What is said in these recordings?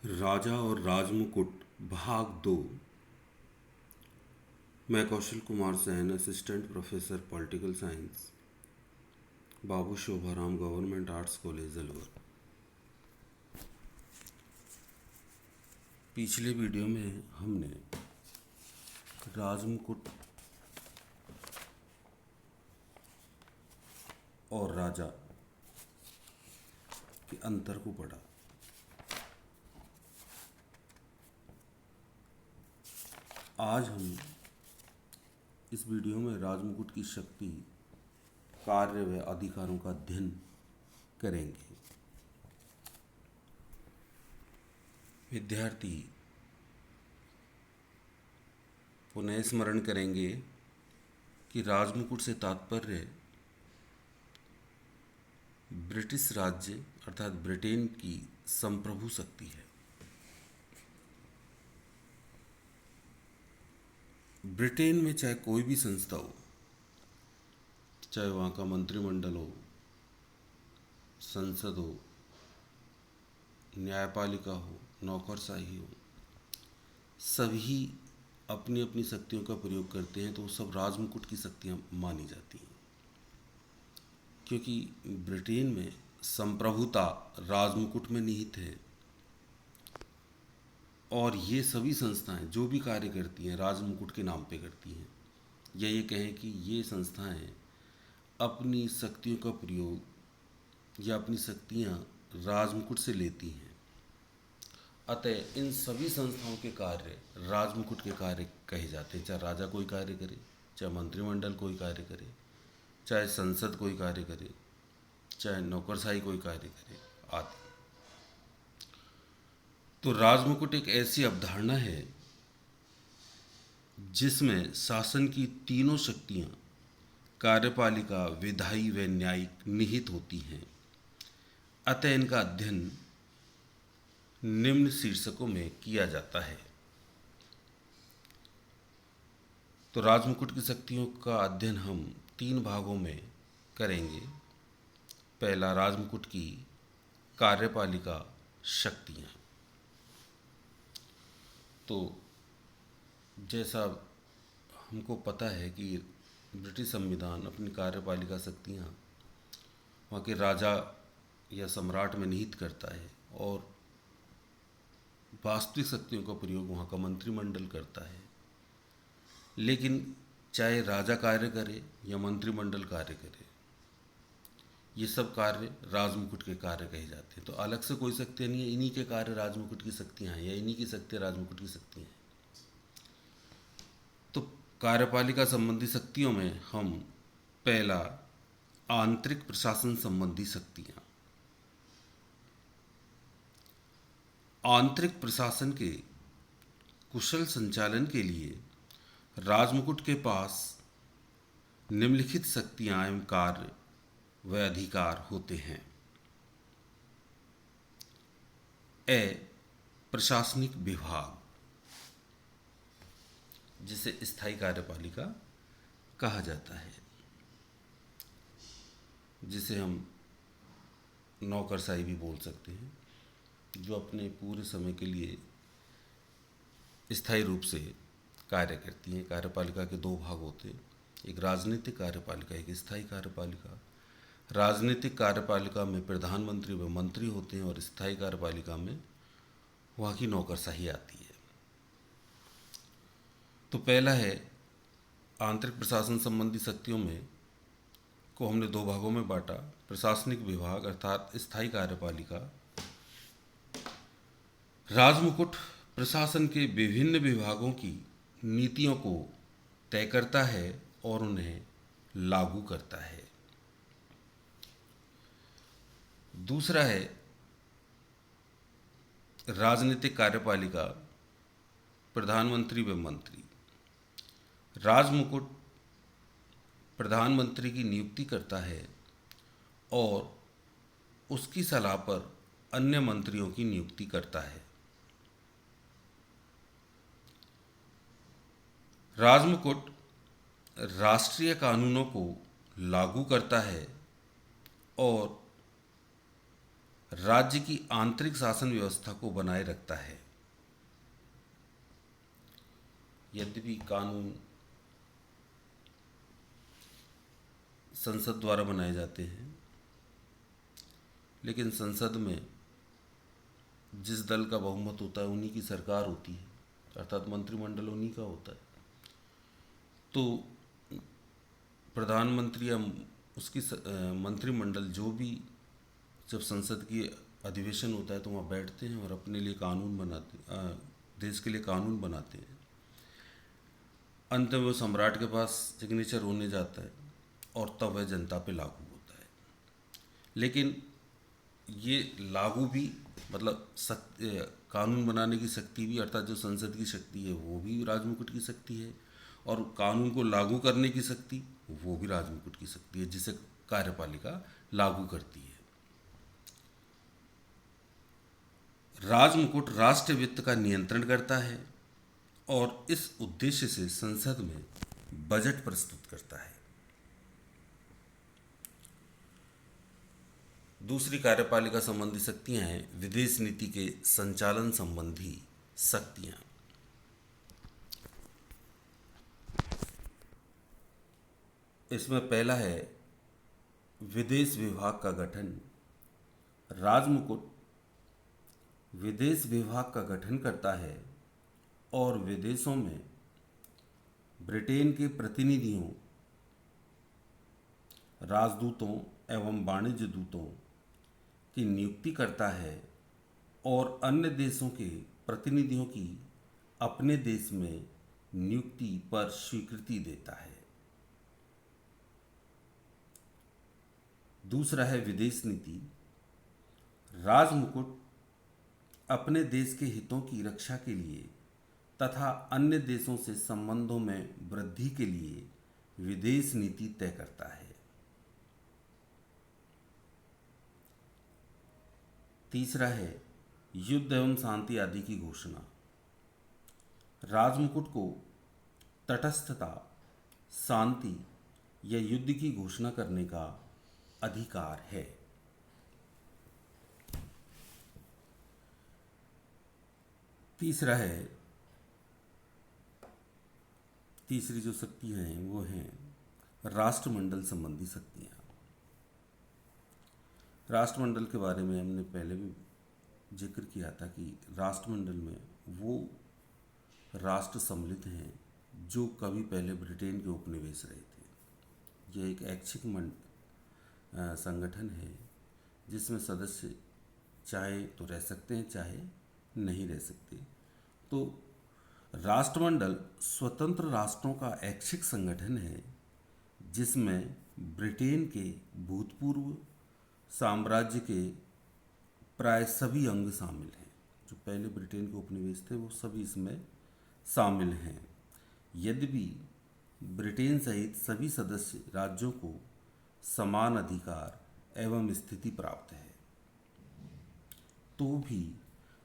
राजा और राजमुकुट भाग 2। मैं Kaushal Kumar Sain, assistant professor political science, Babu Shobharam government arts college Alwar. पिछले वीडियो में हमने राजमुकुट और राजा के अंतर को पढ़ा। आज हम इस वीडियो में राजमुकुट की शक्ति, कार्य व अधिकारों का अध्ययन करेंगे। विद्यार्थी पुनः स्मरण करेंगे कि राजमुकुट से तात्पर्य ब्रिटिश राज्य अर्थात ब्रिटेन की संप्रभु शक्ति है। ब्रिटेन में चाहे कोई भी संस्था हो, चाहे वहाँ का मंत्रिमंडल हो, संसद हो, न्यायपालिका हो, नौकरशाही हो, सभी अपनी अपनी शक्तियों का प्रयोग करते हैं, तो वो सब राजमुकुट की शक्तियाँ मानी जाती हैं। क्योंकि ब्रिटेन में संप्रभुता राजमुकुट में निहित है और ये सभी संस्थाएं जो भी कार्य करती हैं राजमुकुट के नाम पे करती हैं, या ये कहें कि ये संस्थाएं अपनी शक्तियों का प्रयोग या अपनी शक्तियां राजमुकुट से लेती हैं। अतः इन सभी संस्थाओं के कार्य राजमुकुट के कार्य कहे जाते हैं। चाहे राजा कोई कार्य करे, चाहे मंत्रिमंडल कोई कार्य करे, चाहे संसद कोई कार्य करे, चाहे नौकरशाही कोई कार्य करे आदि। तो राजमुकुट एक ऐसी अवधारणा है जिसमें शासन की तीनों शक्तियां कार्यपालिका, विधायी व न्यायिक निहित होती हैं। अतः इनका अध्ययन निम्न शीर्षकों में किया जाता है। तो राजमुकुट की शक्तियों का अध्ययन हम 3 भागों में करेंगे। पहला, राजमुकुट की कार्यपालिका शक्तियाँ। तो जैसा हमको पता है कि ब्रिटिश संविधान अपनी कार्यपालिका शक्तियाँ वहाँ के राजा या सम्राट में निहित करता है और वास्तविक शक्तियों का प्रयोग वहाँ का मंत्रिमंडल करता है। लेकिन चाहे राजा कार्य करे या मंत्रिमंडल कार्य करे, ये सब कार्य राजमुकुट के कार्य कहे जाते हैं। तो अलग से कोई शक्तियाँ नहीं है, इन्हीं के कार्य राजमुकुट की शक्तियाँ हैं, या इन्हीं की शक्तियाँ राजमुकुट की शक्तियाँ हैं। तो कार्यपालिका संबंधी शक्तियों में हम पहला, आंतरिक प्रशासन संबंधी शक्तियाँ। आंतरिक प्रशासन के कुशल संचालन के लिए राजमुकुट के पास निम्नलिखित शक्तियाँ एवं कार्य व अधिकार होते हैं। प्रशासनिक विभाग, जिसे स्थायी कार्यपालिका कहा जाता है, जिसे हम नौकरशाही भी बोल सकते हैं, जो अपने पूरे समय के लिए स्थायी रूप से कार्य करती हैं। कार्यपालिका के 2 भाग होते हैं, एक राजनीतिक कार्यपालिका, एक स्थायी कार्यपालिका। राजनीतिक कार्यपालिका में प्रधानमंत्री व मंत्री होते हैं और स्थायी कार्यपालिका में वहाँ की नौकरशाही आती है। तो पहला है आंतरिक प्रशासन संबंधी शक्तियों में को हमने 2 भागों में बांटा। प्रशासनिक विभाग अर्थात स्थायी कार्यपालिका। राजमुकुट प्रशासन के विभिन्न विभागों की नीतियों को तय करता है और उन्हें लागू करता है। दूसरा है राजनीतिक कार्यपालिका, प्रधानमंत्री व मंत्री। राजमुकुट प्रधानमंत्री की नियुक्ति करता है और उसकी सलाह पर अन्य मंत्रियों की नियुक्ति करता है। राजमुकुट राष्ट्रीय कानूनों को लागू करता है और राज्य की आंतरिक शासन व्यवस्था को बनाए रखता है। यद्यपि कानून संसद द्वारा बनाए जाते हैं, लेकिन संसद में जिस दल का बहुमत होता है उन्हीं की सरकार होती है, अर्थात मंत्रिमंडल उन्हीं का होता है। तो प्रधानमंत्री या उसकी मंत्रिमंडल जो भी, जब संसद की अधिवेशन होता है तो वहाँ बैठते हैं और अपने लिए कानून बनाते, देश के लिए कानून बनाते हैं। अंत में वो सम्राट के पास सिग्नेचर होने जाता है और तब वह जनता पे लागू होता है। लेकिन ये लागू भी मतलब कानून बनाने की शक्ति भी, अर्थात जो संसद की शक्ति है वो भी राजमुकुट की शक्ति है, और कानून को लागू करने की शक्ति वो भी राजमुकुट की शक्ति है, जिसे कार्यपालिका लागू करती है। राजमुकुट राष्ट्र वित्त का नियंत्रण करता है और इस उद्देश्य से संसद में बजट प्रस्तुत करता है। दूसरी कार्यपालिका संबंधी शक्तियां हैं विदेश नीति के संचालन संबंधी शक्तियां। इसमें पहला है विदेश विभाग का गठन। राजमुकुट विदेश विभाग का गठन करता है और विदेशों में ब्रिटेन के प्रतिनिधियों, राजदूतों एवं वाणिज्य दूतों की नियुक्ति करता है और अन्य देशों के प्रतिनिधियों की अपने देश में नियुक्ति पर स्वीकृति देता है। दूसरा है विदेश नीति। राजमुकुट अपने देश के हितों की रक्षा के लिए तथा अन्य देशों से संबंधों में वृद्धि के लिए विदेश नीति तय करता है। तीसरा है युद्ध एवं शांति आदि की घोषणा। राजमुकुट को तटस्थता, शांति या युद्ध की घोषणा करने का अधिकार है। तीसरा है, तीसरी जो शक्तियां हैं वो हैं राष्ट्रमंडल संबंधी शक्तियां। राष्ट्रमंडल के बारे में हमने पहले भी जिक्र किया था कि राष्ट्रमंडल में वो राष्ट्र सम्मिलित हैं जो कभी पहले ब्रिटेन के उपनिवेश रहे थे। यह एक ऐच्छिक संगठन है जिसमें सदस्य चाहे तो रह सकते हैं, चाहे नहीं रह सकते। तो राष्ट्रमंडल स्वतंत्र राष्ट्रों का ऐच्छिक संगठन है जिसमें ब्रिटेन के भूतपूर्व साम्राज्य के प्राय सभी अंग शामिल हैं। जो पहले ब्रिटेन के उपनिवेश थे वो सभी इसमें शामिल हैं। यद्यपि ब्रिटेन सहित सभी सदस्य राज्यों को समान अधिकार एवं स्थिति प्राप्त है, तो भी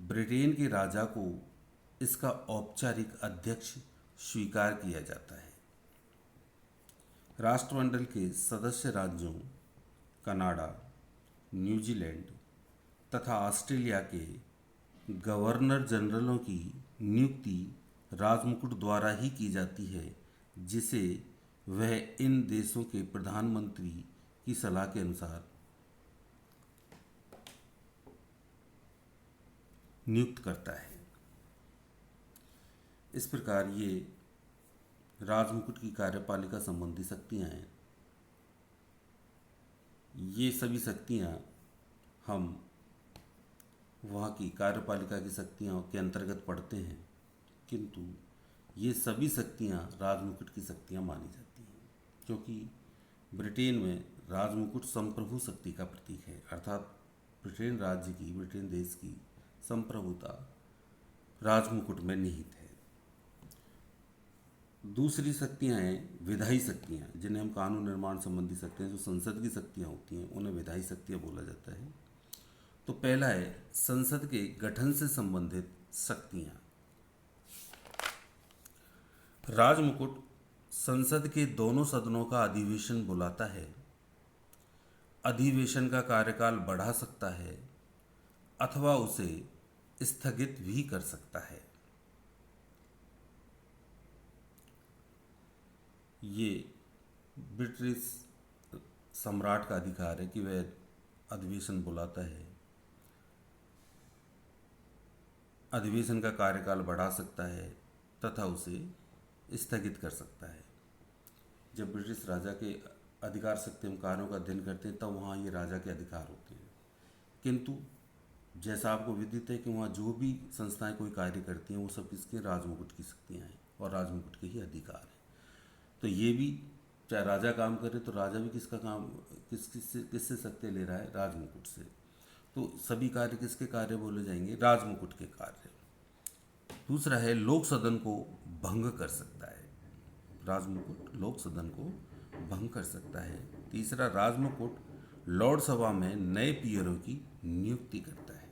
ब्रिटेन के राजा को इसका औपचारिक अध्यक्ष स्वीकार किया जाता है। राष्ट्रमंडल के सदस्य राज्यों कनाडा, न्यूजीलैंड तथा ऑस्ट्रेलिया के गवर्नर जनरलों की नियुक्ति राजमुकुट द्वारा ही की जाती है, जिसे वह इन देशों के प्रधानमंत्री की सलाह के अनुसार नियुक्त करता है। इस प्रकार ये राजमुकुट की कार्यपालिका संबंधी शक्तियां हैं। ये सभी शक्तियां हम वहाँ की कार्यपालिका की शक्तियों के अंतर्गत पढ़ते हैं, किंतु ये सभी शक्तियां राजमुकुट की शक्तियां मानी जाती हैं, क्योंकि ब्रिटेन में राजमुकुट संप्रभु शक्ति का प्रतीक है, अर्थात ब्रिटेन राज्य की, ब्रिटेन देश की संप्रभुता राजमुकुट में निहित है। दूसरी शक्तियां हैं विधायी शक्तियां, जिन्हें हम कानून निर्माण संबंधी शक्तियां, जो संसद की शक्तियां होती हैं उन्हें विधायी शक्तियां बोला जाता है। तो पहला है संसद के गठन से संबंधित शक्तियां। राजमुकुट संसद के दोनों सदनों का अधिवेशन बुलाता है, अधिवेशन का कार्यकाल बढ़ा सकता है अथवा उसे स्थगित भी कर सकता है। ये ब्रिटिश सम्राट का अधिकार है कि वह अधिवेशन बुलाता है, अधिवेशन का कार्यकाल बढ़ा सकता है तथा उसे स्थगित कर सकता है। जब ब्रिटिश राजा के अधिकार शक्ति एवं कार्यों का अध्ययन करते हैं तब वहाँ ये राजा के अधिकार होते हैं। किंतु जैसा आपको विदित है कि वहाँ जो भी संस्थाएं कोई कार्य करती हैं वो सब किसके, राजमुकुट की शक्तियाँ हैं और राजमुकुट के ही अधिकार हैं। तो ये भी चाहे राजा काम करे तो राजा भी किसका काम, किससे शक्ति ले रहा है, राजमुकुट से। तो सभी कार्य किसके कार्य बोले जाएंगे, राजमुकुट के कार्य। दूसरा है लोक सदन को भंग कर सकता है, राजमुकुट लोक सदन को भंग कर सकता है। तीसरा, राजमुकुट लॉर्ड सभा में नए पीयरों की नियुक्ति करता है।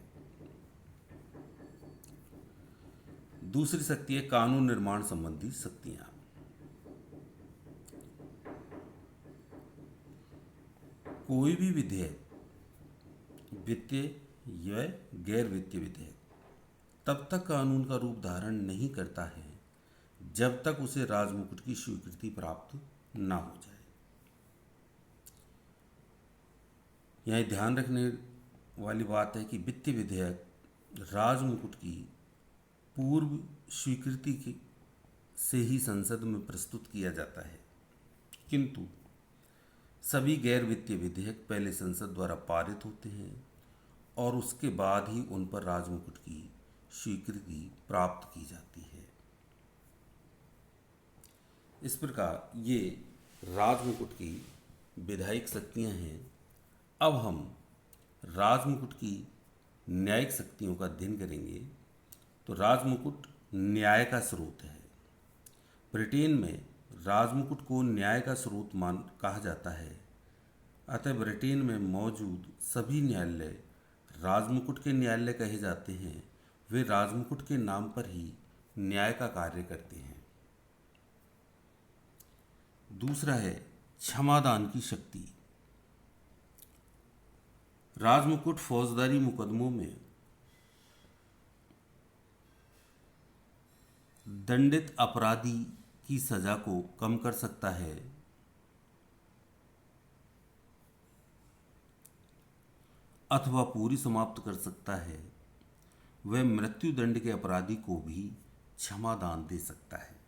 दूसरी शक्ति है कानून निर्माण संबंधी शक्तियां। कोई भी विधेयक, वित्तीय या गैर वित्तीय विधेयक, तब तक कानून का रूप धारण नहीं करता है जब तक उसे राजमुकुट की स्वीकृति प्राप्त ना हो जाए। यहाँ ध्यान रखने वाली बात है कि वित्तीय विधेयक राजमुकुट की पूर्व स्वीकृति से ही संसद में प्रस्तुत किया जाता है, किंतु सभी गैर वित्तीय विधेयक पहले संसद द्वारा पारित होते हैं और उसके बाद ही उन पर राजमुकुट की स्वीकृति प्राप्त की जाती है। इस प्रकार ये राजमुकुट की विधायिक शक्तियां हैं। अब हम राजमुकुट की न्यायिक शक्तियों का अध्ययन करेंगे। तो राजमुकुट न्याय का स्रोत है। ब्रिटेन में राजमुकुट को न्याय का स्रोत कहा जाता है। अतः ब्रिटेन में मौजूद सभी न्यायालय राजमुकुट के न्यायालय कहे जाते हैं। वे राजमुकुट के नाम पर ही न्याय का कार्य करते हैं। दूसरा है क्षमादान की शक्ति। राजमुकुट फौजदारी मुकदमों में दंडित अपराधी की सजा को कम कर सकता है अथवा पूरी समाप्त कर सकता है। वह मृत्यु दंड के अपराधी को भी क्षमादान दे सकता है।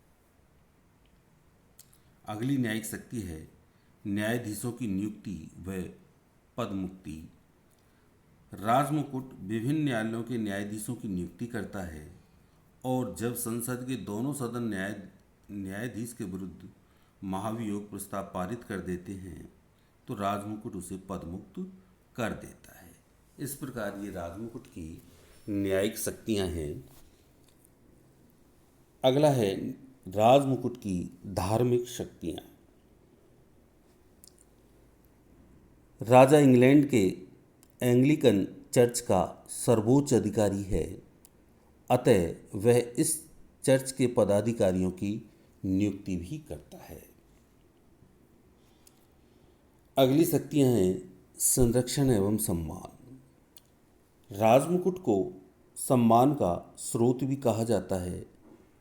अगली न्यायिक शक्ति है न्यायाधीशों की नियुक्ति व पदमुक्ति। राजमुकुट विभिन्न न्यायालयों के न्यायाधीशों की नियुक्ति करता है और जब संसद के दोनों सदन न्यायाधीश के विरुद्ध महाभियोग प्रस्ताव पारित कर देते हैं तो राजमुकुट उसे पदमुक्त कर देता है। इस प्रकार ये राजमुकुट की न्यायिक शक्तियां हैं। अगला है राजमुकुट की धार्मिक शक्तियां। राजा इंग्लैंड के एंग्लिकन चर्च का सर्वोच्च अधिकारी है, अतः वह इस चर्च के पदाधिकारियों की नियुक्ति भी करता है। अगली शक्तियां हैं संरक्षण एवं सम्मान। राजमुकुट को सम्मान का स्रोत भी कहा जाता है।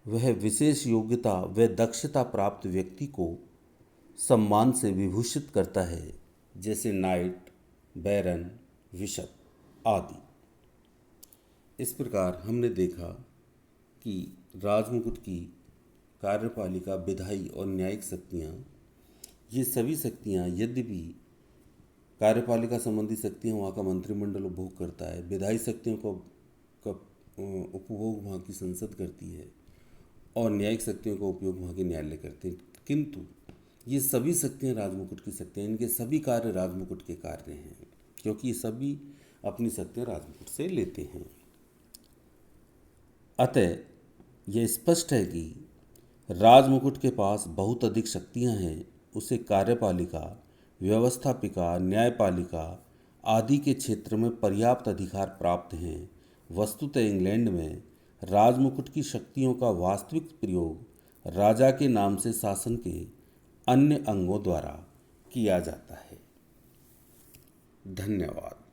वह विशेष योग्यता व दक्षता प्राप्त व्यक्ति को सम्मान से विभूषित करता है, जैसे नाइट, बैरन, बिशप आदि। इस प्रकार हमने देखा कि राजमुकुट की कार्यपालिका, विधायी और न्यायिक शक्तियाँ, ये सभी शक्तियाँ यद्यपि कार्यपालिका संबंधी शक्तियाँ वहाँ का मंत्रिमंडल उपभोग करता है, विधायी शक्तियों का उपभोग वहाँ की संसद करती है और न्यायिक शक्तियों का उपयोग वहाँ के न्यायालय करते हैं, किंतु ये सभी शक्तियाँ राजमुकुट की शक्तियाँ, इनके सभी कार्य राजमुकुट के कार्य हैं, क्योंकि ये सभी अपनी शक्तियाँ राजमुकुट से लेते हैं। अतः यह स्पष्ट है कि राजमुकुट के पास बहुत अधिक शक्तियाँ हैं। उसे कार्यपालिका, व्यवस्थापिका, न्यायपालिका आदि के क्षेत्र में पर्याप्त अधिकार प्राप्त हैं। वस्तुतः इंग्लैंड में राजमुकुट की शक्तियों का वास्तविक प्रयोग राजा के नाम से शासन के अन्य अंगों द्वारा किया जाता है। धन्यवाद।